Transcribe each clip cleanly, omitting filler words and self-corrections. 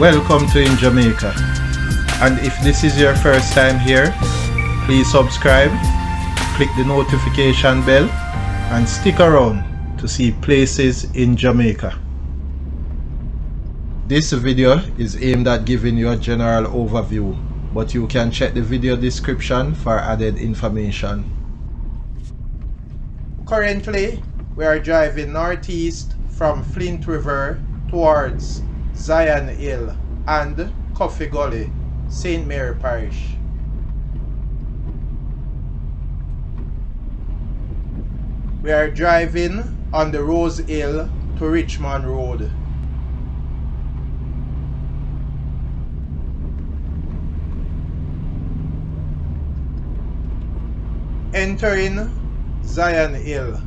Welcome to In Jamaica. And if this is your first time here, please subscribe, click the notification bell, and stick around to see places in Jamaica. This video is aimed at giving you a general overview, but you can check the video description for added information. Currently, we are driving northeast from Flint River towards Zion Hill and Coffee Gully, St. Mary Parish. We are driving on the Rose Hill to Richmond Road. Entering Zion Hill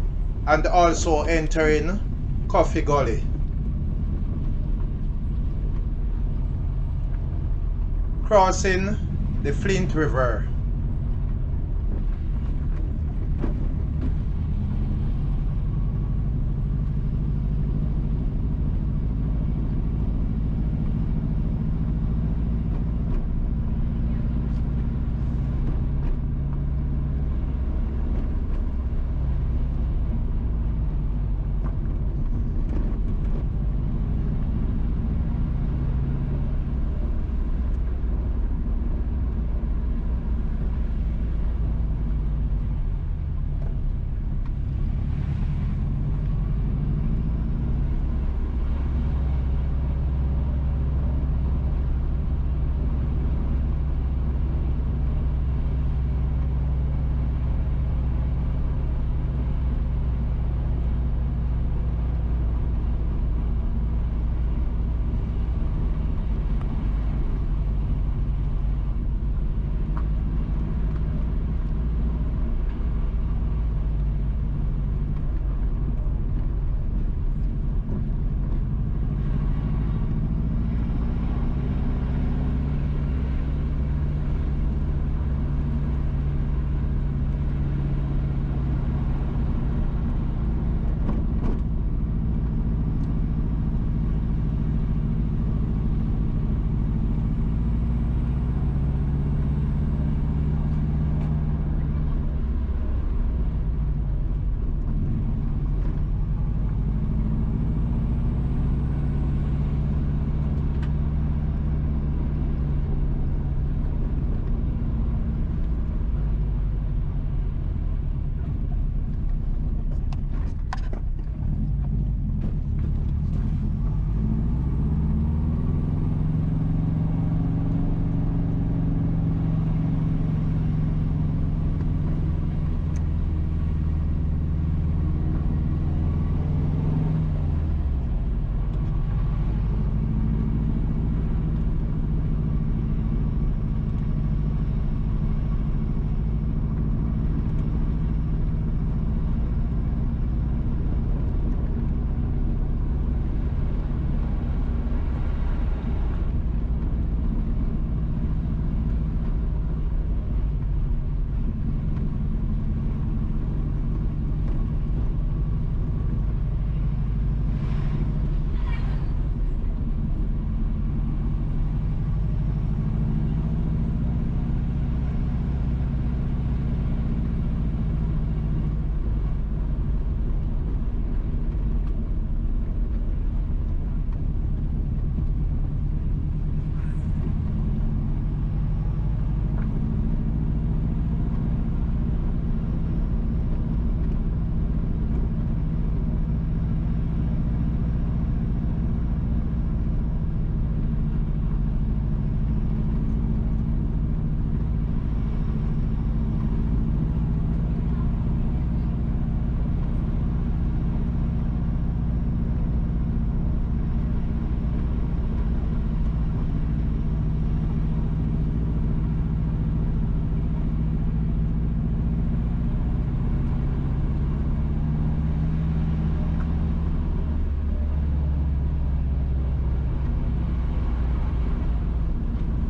and also entering Coffee Gully. Crossing the Flint River.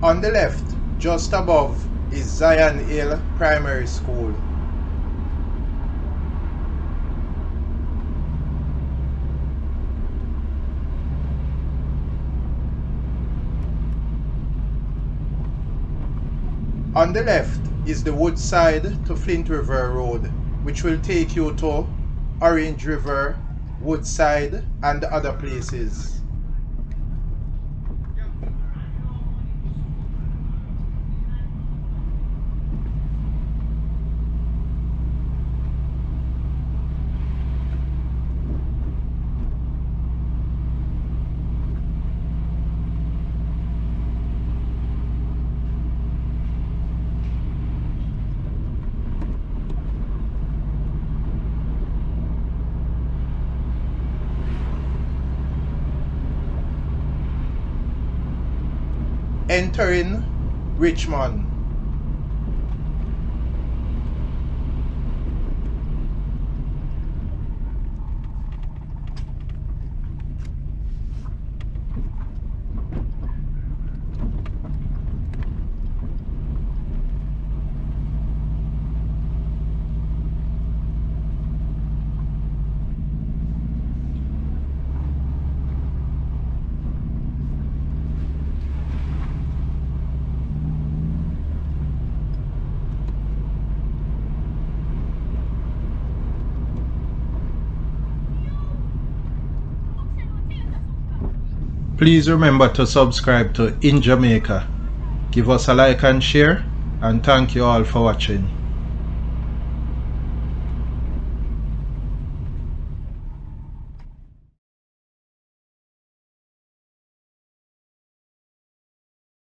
On the left, just above, is Zion Hill Primary School. On the left is the Woodside to Flint River Road, which will take you to Orange River, Woodside, and other places. Entering Richmond. Please remember to subscribe to In Jamaica. Give us a like and share, and thank you all for watching.